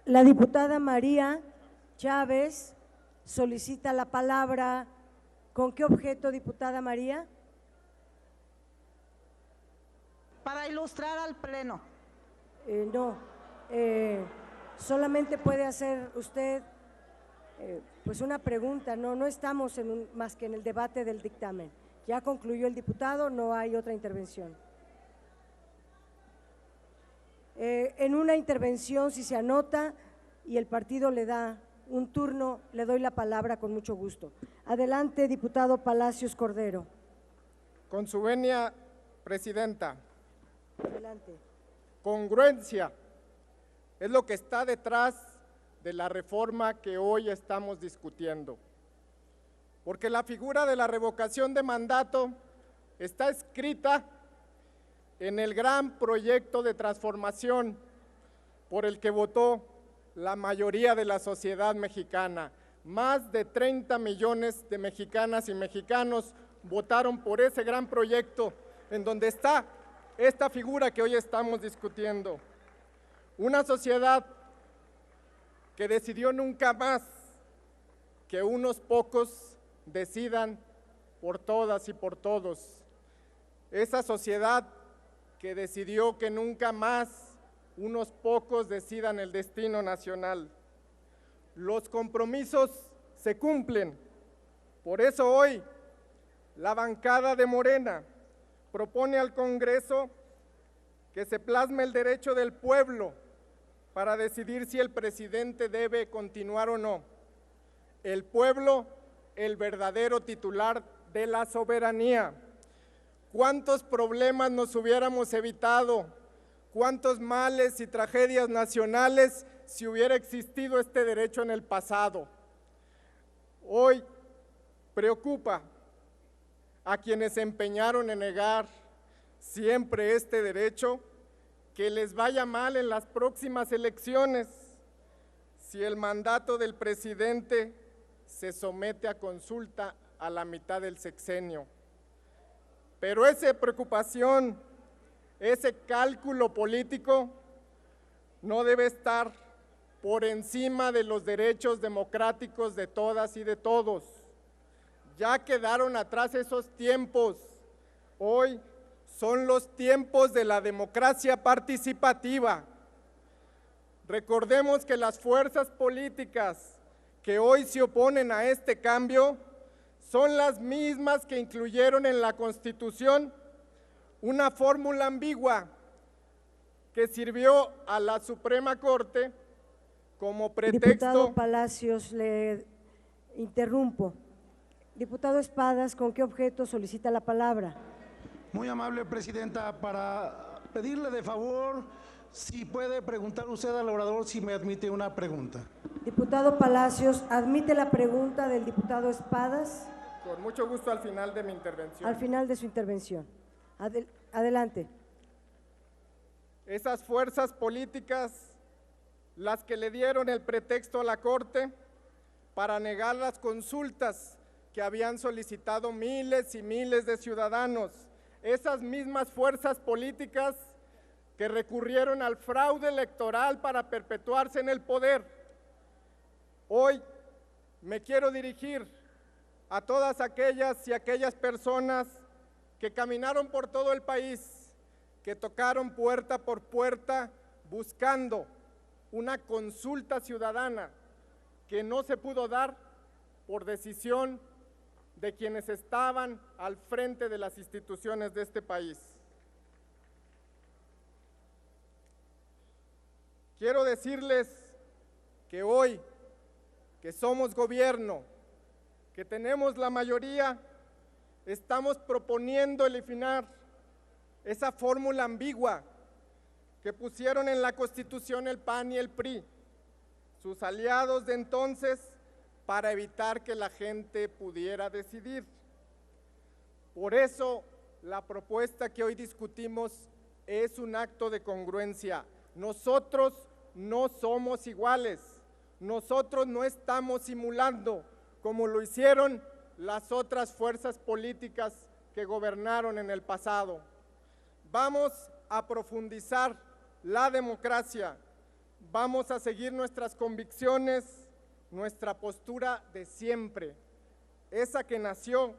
La diputada María Chávez solicita la palabra. ¿Con qué objeto, diputada María? Para ilustrar al Pleno. No, solamente puede hacer usted pues una pregunta, no estamos más que en el debate del dictamen. Ya concluyó el diputado, no hay otra intervención. En una intervención, si se anota y el partido le da un turno, le doy la palabra con mucho gusto. Adelante, diputado Palacios Cordero. Con su venia, presidenta. Adelante. Congruencia es lo que está detrás de la reforma que hoy estamos discutiendo. Porque la figura de la revocación de mandato está escrita en el gran proyecto de transformación por el que votó la mayoría de la sociedad mexicana. Más de 30 millones de mexicanas y mexicanos votaron por ese gran proyecto en donde está esta figura que hoy estamos discutiendo. Una sociedad que decidió nunca más que unos pocos decidan por todas y por todos. Esa sociedad que decidió que nunca más unos pocos decidan el destino nacional. Los compromisos se cumplen. Por eso hoy la bancada de Morena propone al Congreso que se plasme el derecho del pueblo para decidir si el presidente debe continuar o no. El pueblo, el verdadero titular de la soberanía. ¿Cuántos problemas nos hubiéramos evitado? ¿Cuántos males y tragedias nacionales si hubiera existido este derecho en el pasado? Hoy preocupa a quienes se empeñaron en negar siempre este derecho, que les vaya mal en las próximas elecciones si el mandato del presidente se somete a consulta a la mitad del sexenio. Pero esa preocupación, ese cálculo político no debe estar por encima de los derechos democráticos de todas y de todos. Ya quedaron atrás esos tiempos. Hoy son los tiempos de la democracia participativa. Recordemos que las fuerzas políticas que hoy se oponen a este cambio son las mismas que incluyeron en la Constitución una fórmula ambigua que sirvió a la Suprema Corte como pretexto. Diputado Palacios, le interrumpo. Diputado Espadas, ¿con qué objeto solicita la palabra? Muy amable, presidenta, para pedirle de favor si puede preguntar usted al orador si me admite una pregunta. Diputado Palacios, ¿admite la pregunta del diputado Espadas? Con mucho gusto al final de mi intervención. Al final de su intervención. Adelante. Esas fuerzas políticas, las que le dieron el pretexto a la Corte para negar las consultas que habían solicitado miles y miles de ciudadanos, esas mismas fuerzas políticas que recurrieron al fraude electoral para perpetuarse en el poder. Hoy me quiero dirigir a todas aquellas y aquellas personas que caminaron por todo el país, que tocaron puerta por puerta buscando una consulta ciudadana que no se pudo dar por decisión de quienes estaban al frente de las instituciones de este país. Quiero decirles que hoy, que somos gobierno, que tenemos la mayoría, estamos proponiendo eliminar esa fórmula ambigua que pusieron en la Constitución el PAN y el PRI, sus aliados de entonces, para evitar que la gente pudiera decidir. Por eso, la propuesta que hoy discutimos es un acto de congruencia. Nosotros no somos iguales, nosotros no estamos simulando como lo hicieron las otras fuerzas políticas que gobernaron en el pasado. Vamos a profundizar la democracia, Vamos a seguir nuestras convicciones, nuestra postura de siempre, esa que nació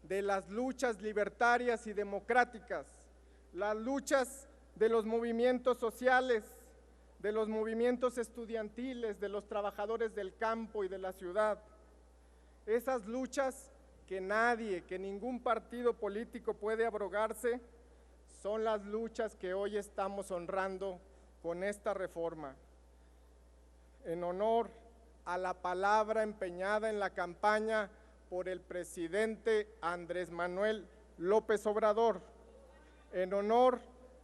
de las luchas libertarias y democráticas, las luchas de los movimientos sociales, de los movimientos estudiantiles, de los trabajadores del campo y de la ciudad. Esas luchas que nadie, que ningún partido político puede abrogarse, son las luchas que hoy estamos honrando con esta reforma. En honor a la palabra empeñada en la campaña por el presidente Andrés Manuel López Obrador, en honor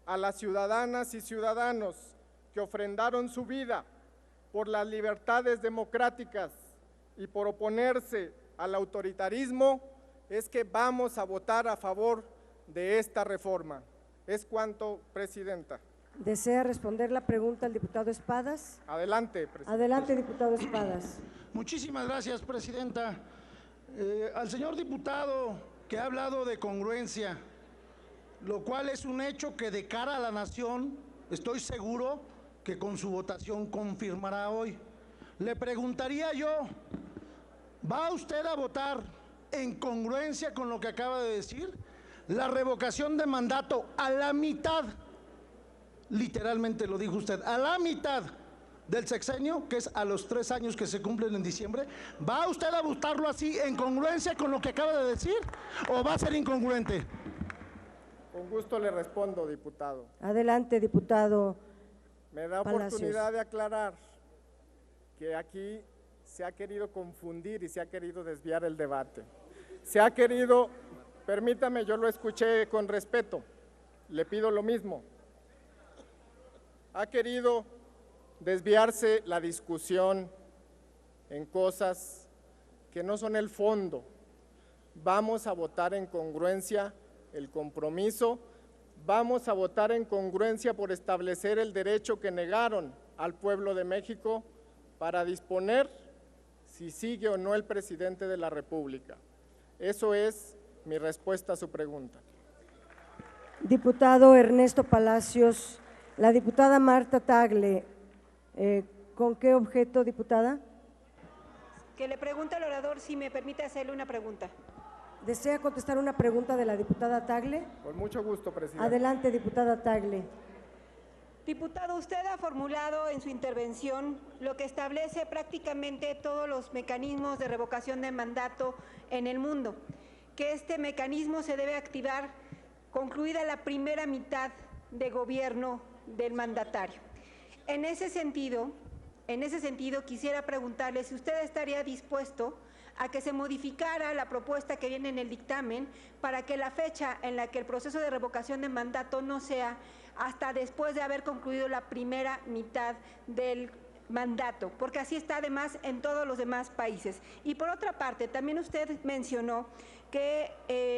a las ciudadanas y ciudadanos que ofrendaron su vida por las libertades democráticas y por oponerse al autoritarismo, es que vamos a votar a favor de esta reforma. Es cuanto, Presidenta. ¿Desea responder la pregunta al diputado Espadas? Adelante, Presidenta. Adelante, diputado Espadas. Muchísimas gracias, Presidenta. Al señor diputado que ha hablado de congruencia, lo cual es un hecho que de cara a la nación, estoy seguro que con su votación confirmará hoy. Le preguntaría yo, ¿va usted a votar en congruencia con lo que acaba de decir? La revocación de mandato a la mitad, literalmente lo dijo usted, a la mitad del sexenio, que es a los 3 años que se cumplen en diciembre. ¿Va usted a votarlo así en congruencia con lo que acaba de decir o va a ser incongruente? Con gusto le respondo, diputado. Adelante, diputado Me da Palacios. oportunidad de aclarar que aquí se ha querido confundir y se ha querido desviar el debate. Se ha querido, permítame, yo lo escuché con respeto, le pido lo mismo. Ha querido desviarse la discusión en cosas que no son el fondo. Vamos a votar en congruencia el compromiso, vamos a votar en congruencia por establecer el derecho que negaron al pueblo de México para disponer si sigue o no el presidente de la República. Eso es mi respuesta a su pregunta. Diputado Ernesto Palacios, la diputada Marta Tagle, ¿con qué objeto, diputada? Que le pregunte al orador si me permite hacerle una pregunta. ¿Desea contestar una pregunta de la diputada Tagle? Con mucho gusto, Presidenta. Adelante, diputada Tagle. Diputado, usted ha formulado en su intervención lo que establece prácticamente todos los mecanismos de revocación de mandato en el mundo, que este mecanismo se debe activar concluida la primera mitad de gobierno del mandatario. En ese sentido, quisiera preguntarle si usted estaría dispuesto a que se modificara la propuesta que viene en el dictamen para que la fecha en la que el proceso de revocación de mandato no sea hasta después de haber concluido la primera mitad del mandato, porque así está además en todos los demás países. Y por otra parte, también usted mencionó que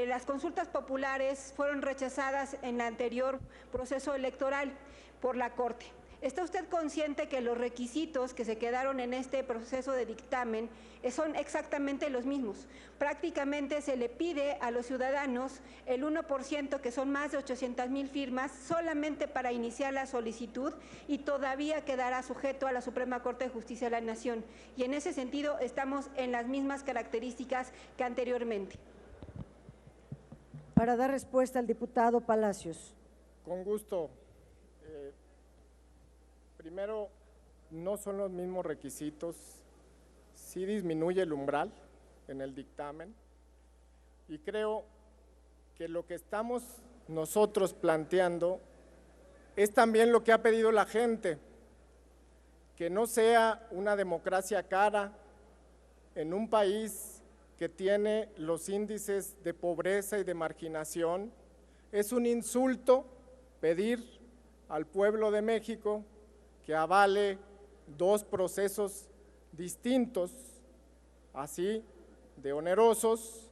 las consultas populares fueron rechazadas en el anterior proceso electoral por la Corte. ¿Está usted consciente que los requisitos que se quedaron en este proceso de dictamen son exactamente los mismos? Prácticamente se le pide a los ciudadanos el 1%, que son más de 800,000 firmas, solamente para iniciar la solicitud y todavía quedará sujeto a la Suprema Corte de Justicia de la Nación. Y en ese sentido estamos en las mismas características que anteriormente. Para dar respuesta al diputado Palacios. Con gusto. Primero, no son los mismos requisitos, sí disminuye el umbral en el dictamen y creo que lo que estamos nosotros planteando es también lo que ha pedido la gente, que no sea una democracia cara en un país que tiene los índices de pobreza y de marginación. Es un insulto pedir al pueblo de México que avale 2 procesos distintos, así de onerosos,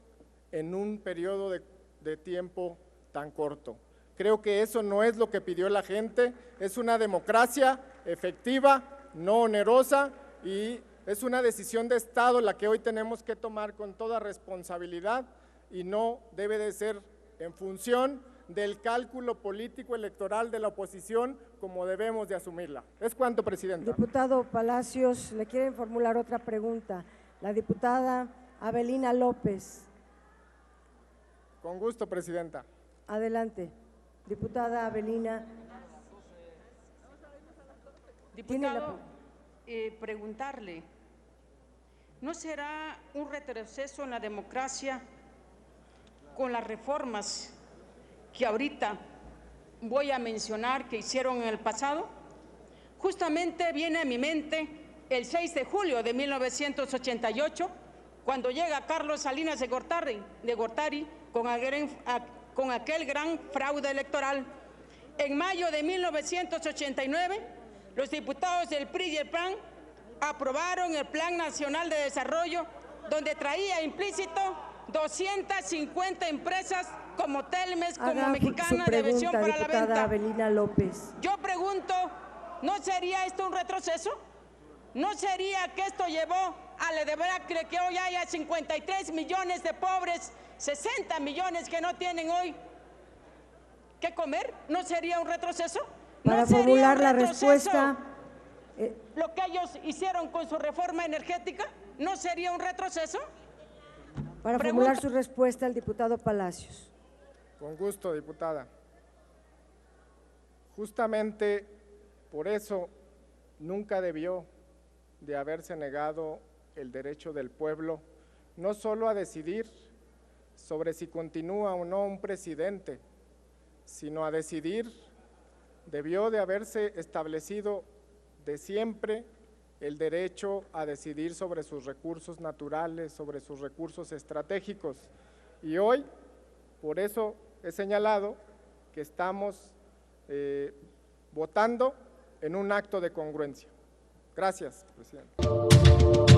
en un periodo de tiempo tan corto. Creo que eso no es lo que pidió la gente, es una democracia efectiva, no onerosa, y es una decisión de Estado la que hoy tenemos que tomar con toda responsabilidad y no debe de ser en función del cálculo político electoral de la oposición como debemos de asumirla. Es cuanto, Presidenta. Diputado Palacios, le quieren formular otra pregunta. La diputada Avelina López. Con gusto, Presidenta. Adelante. Diputada Avelina. Diputado, preguntarle, ¿no será un retroceso en la democracia con las reformas que ahorita voy a mencionar que hicieron en el pasado? Justamente viene a mi mente el 6 de julio de 1988, cuando llega Carlos Salinas de Gortari con aquel gran fraude electoral. En mayo de 1989, los diputados del PRI y el PAN aprobaron el Plan Nacional de Desarrollo, donde traía implícito 250 empresas como Telmex, como Mexicana de Aviación para la diputada venta. Avelina López. Yo pregunto, ¿no sería esto un retroceso? ¿No sería que esto llevó a la debacle que hoy haya 53 millones de pobres, 60 millones que no tienen hoy qué comer? ¿No sería un retroceso? Para ¿No sería formular un la retroceso respuesta, lo que ellos hicieron con su reforma energética? ¿No sería un retroceso? para formular su respuesta el diputado Palacios. Con gusto, diputada. Justamente por eso nunca debió de haberse negado el derecho del pueblo, no solo a decidir sobre si continúa o no un presidente, sino a decidir, debió de haberse establecido de siempre el derecho a decidir sobre sus recursos naturales, sobre sus recursos estratégicos. Y hoy, por eso he señalado que estamos votando en un acto de congruencia. Gracias, presidente.